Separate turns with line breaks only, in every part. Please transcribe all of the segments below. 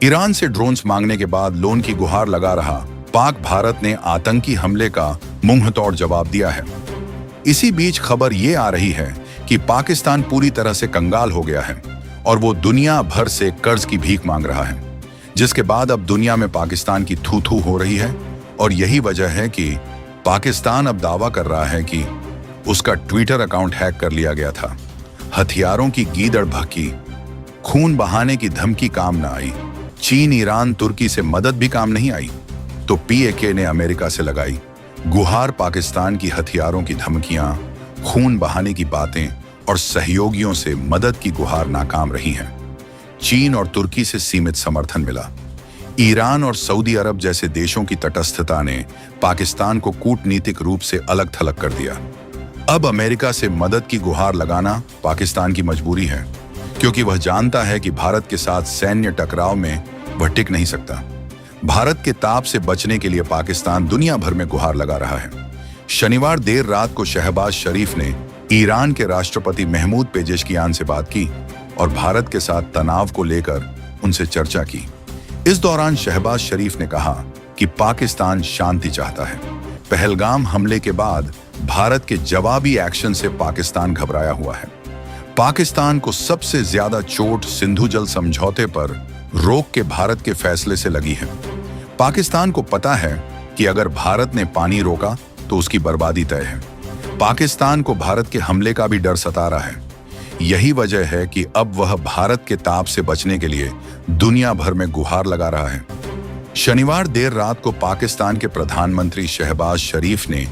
Iran से drones मांगने के बाद लोन की गुहार लगा रहा पाक भारत ने आतंकी हमले का मुंहतोड़ जवाब दिया है। इसी बीच खबर ये आ रही है कि पाकिस्तान पूरी तरह से कंगाल हो गया है और वो दुनिया भर से कर्ज की भीख मांग रहा है, जिसके बाद अब दुनिया में पाकिस्तान की थू थू हो रही है। और यही वजह है कि पाकिस्तान अब दावा कर रहा है कि उसका ट्विटर अकाउंट हैक कर लिया गया था। हथियारों की गीदड़ भकी, खून बहाने की धमकी काम न आई, चीन, ईरान, तुर्की से मदद भी काम नहीं आई, तो PAK ने अमेरिका से लगाई गुहार। पाकिस्तान की हथियारों की धमकियां, खून बहाने की बातें और सहयोगियों से मदद की गुहार नाकाम रही हैं। चीन और तुर्की से सीमित समर्थन मिला। ईरान और सऊदी अरब जैसे देशों की तटस्थता ने पाकिस्तान को कूटनीतिक रूप से अलग थलग कर दिया। अब अमेरिका से मदद की गुहार लगाना पाकिस्तान की मजबूरी है, क्योंकि वह जानता है कि भारत के साथ सैन्य टकराव में वह टिक नहीं सकता। भारत के ताप से बचने के लिए पाकिस्तान दुनिया भर में गुहार लगा रहा है। शनिवार देर रात को शहबाज शरीफ ने ईरान के राष्ट्रपति महमूद पेजेशकियान से बात की और भारत के साथ तनाव को लेकर उनसे चर्चा की। इस दौरान शहबाज शरीफ ने कहा कि पाकिस्तान शांति चाहता है। पहलगाम हमले के बाद भारत के जवाबी एक्शन से पाकिस्तान घबराया हुआ है। पाकिस्तान को सबसे ज्यादा चोट सिंधु जल समझौते पर रोक के भारत के फैसले से लगी है। पाकिस्तान को पता है कि अगर भारत ने पानी रोका तो उसकी बर्बादी तय है। पाकिस्तान को भारत के हमले का भी डर सता रहा है। यही वजह है कि अब वह भारत के ताप से बचने के लिए दुनिया भर में गुहार लगा रहा है। शनिवार देर रात को पाकिस्तान के प्रधानमंत्री शहबाज शरीफ ने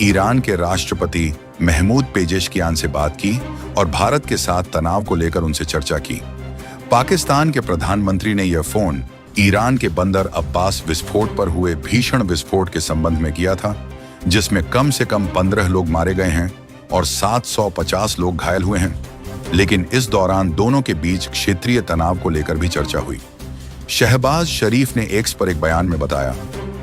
ईरान के राष्ट्रपति महमूद पेजेशकियान से बात की और भारत के साथ तनाव को लेकर उनसे चर्चा की। पाकिस्तान के प्रधानमंत्री ने यह फोन ईरान के बंदर अब्बास विस्फोट पर हुए भीषण विस्फोट के संबंध में किया था, जिसमें कम से कम 15 लोग मारे गए हैं और 750 लोग घायल हुए हैं। लेकिन इस दौरान दोनों के बीच क्षेत्रीय तनाव को लेकर भी चर्चा हुई। शहबाज शरीफ ने एक्स पर एक बयान में बताया,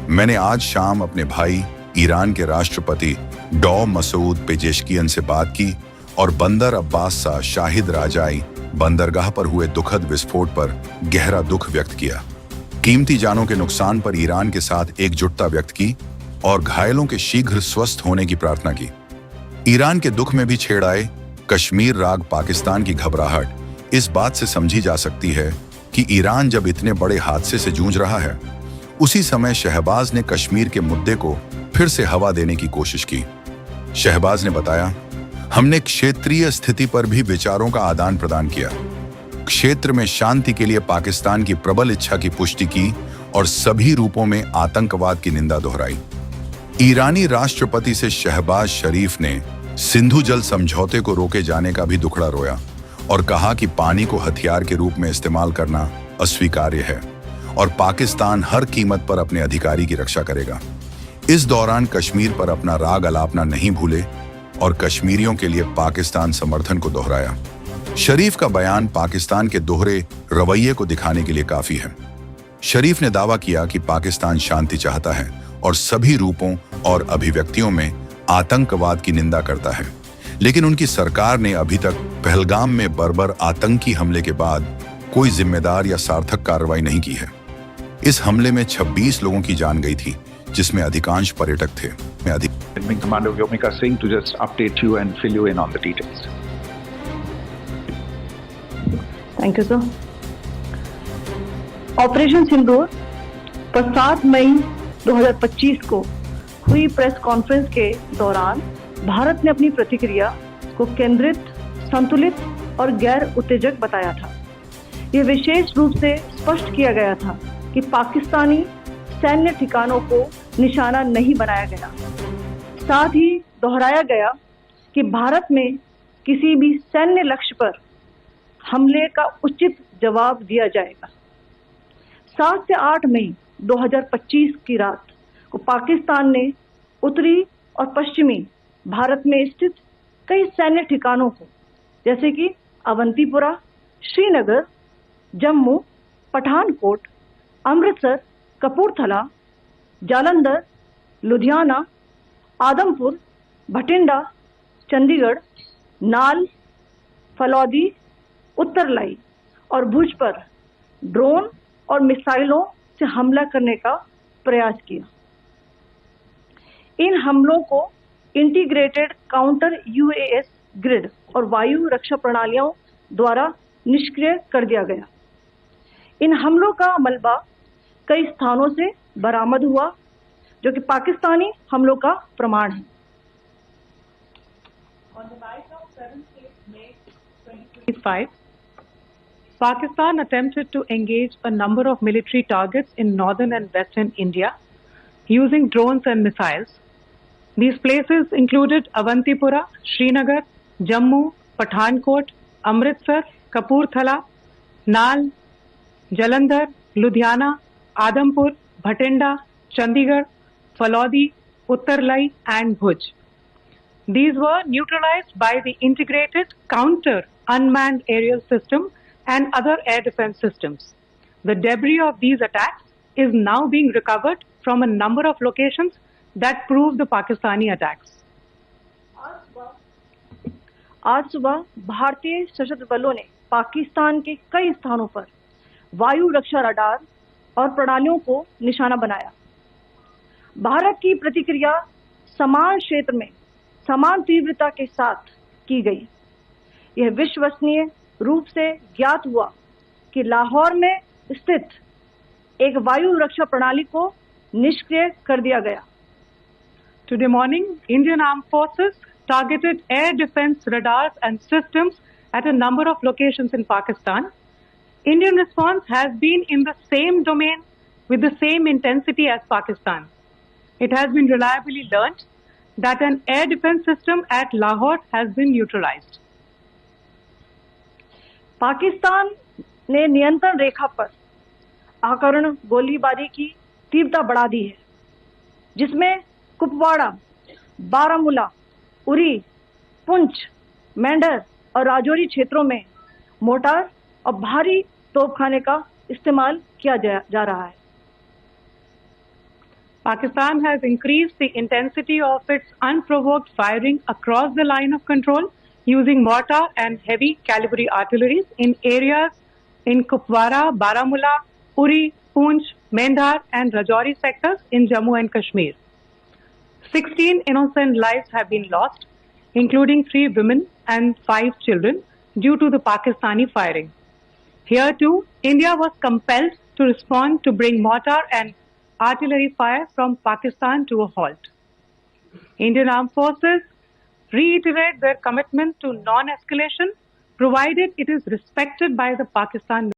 मैंने आज शाम अपने भाई ईरान के राष्ट्रपति डॉ मसूद पेजेशकियान से बात की और बंदर अब्बास सा शाहिद राजाई बंदरगाह पर हुए दुखद विस्फोट पर गहरा दुख व्यक्त किया। कीमती जानों के नुकसान पर ईरान के साथ एकजुटता व्यक्त की और घायलों के शीघ्र स्वस्थ होने की प्रार्थना की। ईरान के दुख में भी छेड़ आए कश्मीर राग पाकिस्तान की घबराहट इस बात से समझी जा सकती है कि ईरान जब इतने बड़े हादसे से जूझ रहा है, उसी समय शहबाज ने कश्मीर के मुद्दे को फिर से हवा देने की कोशिश की। शहबाज ने बताया, हमने क्षेत्रीय स्थिति पर भी विचारों का आदान प्रदान किया, क्षेत्र में शांति के लिए पाकिस्तान की प्रबल इच्छा की पुष्टि की और सभी रूपों में आतंकवाद की निंदा दोहराई। ईरानी राष्ट्रपति से शहबाज शरीफ ने सिंधु जल समझौते को रोके जाने का भी दुखड़ा रोया और कहा कि पानी को हथियार के रूप में इस्तेमाल करना अस्वीकार्य है और पाकिस्तान हर कीमत पर अपने अधिकारी की रक्षा करेगा। इस दौरान कश्मीर पर अपना राग अलापना नहीं भूले और कश्मीरियों के लिए पाकिस्तान समर्थन को दोहराया। शरीफ का बयान पाकिस्तान के दोहरे रवैये को दिखाने के लिए काफी है। शरीफ ने दावा किया कि पाकिस्तान शांति चाहता है और सभी रूपों और अभिव्यक्तियों में आतंकवाद की निंदा करता है, लेकिन उनकी सरकार ने अभी तक पहलगाम में बर्बर आतंकी हमले के बाद कोई जिम्मेदार या सार्थक कार्रवाई नहीं की है। इस हमले में 26 लोगों की जान गई थी, जिसमें अधिकांश पर्यटक थे।
Commander Vyomika Singh to just update you and fill you in on the details.
Thank you, sir. Operation Sindoor पर 7 मई 2025 को हुई प्रेस कॉन्फ्रेंस के दौरान भारत ने अपनी प्रतिक्रिया को केंद्रित, संतुलित और गैर उत्तेजक बताया था। यह विशेष रूप से स्पष्ट किया गया था कि पाकिस्तानी सैन्य ठिकानों को निशाना नहीं बनाया गया। साथ ही दोहराया गया कि भारत में किसी भी सैन्य लक्ष्य पर हमले का उचित जवाब दिया जाएगा। 7 से 8 मई 2025 की रात को पाकिस्तान ने उत्तरी और पश्चिमी भारत में स्थित कई सैन्य ठिकानों को, जैसे कि अवंतीपुरा, श्रीनगर, जम्मू, पठानकोट, अमृतसर, कपूरथला, जालंधर, लुधियाना, आदमपुर, भटिंडा, चंडीगढ़, नाल, फलौदी, उत्तरलाई और भुज पर ड्रोन और मिसाइलों से हमला करने का प्रयास किया। इन हमलों को इंटीग्रेटेड काउंटर यूएस ग्रिड और वायु रक्षा प्रणालियों द्वारा निष्क्रिय कर दिया गया। इन हमलों का मलबा कई स्थानों से बरामद हुआ, जो कि पाकिस्तानी हमलों का प्रमाण है।
On the night of 7th May 2025, Pakistan attempted to engage a number of military targets in northern and western India using drones and missiles. These places included Avantipura, Srinagar, Jammu, Pathankot, Amritsar, Kapurthala, Nal, Jalandhar, Ludhiana, Adampur, Bhatinda, Chandigarh, Falodi, Uttarlai and Bhuj. These were neutralized by the integrated counter unmanned aerial system and other air defense systems. The debris of these attacks is now being recovered from a number of locations that prove the Pakistani attacks.
आज सुबह भारतीय सशस्त्र बलों ने पाकिस्तान के कई स्थानों पर वायु रक्षा रडार और प्रणालियों को निशाना बनाया। भारत की प्रतिक्रिया समान क्षेत्र में समान तीव्रता के साथ की गई। यह विश्वसनीय रूप से ज्ञात हुआ कि लाहौर में स्थित एक वायु रक्षा प्रणाली को निष्क्रिय कर दिया गया।
Today morning, Indian Armed Forces targeted air defense radars and systems at a number of locations in Pakistan. Indian response has been in the same domain with the same intensity as Pakistan. It has been reliably learnt that an air defense system at Lahore has been neutralized.
Pakistan ने नियंत्रण रेखा पर आकरण गोलीबारी की तीव्रता बढ़ा दी है, जिसमें कुपवाड़ा, बारामूला, उरी, पुंछ, मेंढर और राजौरी क्षेत्रों में मोर्टार और भारी तोपखाने का इस्तेमाल किया जा रहा है।
Pakistan has increased the intensity of its unprovoked firing across the line of control using mortar and heavy calibre artilleries in areas in Kupwara, Baramulla, Uri, Poonch, Mendhar and Rajouri sectors in Jammu and Kashmir. 16 innocent lives have been lost, including 3 women and 5 children, due to the Pakistani firing. Here too, India was compelled to respond to bring mortar and artillery fire from Pakistan to a halt. Indian Armed Forces reiterate their commitment to non-escalation, provided it is respected by the Pakistan.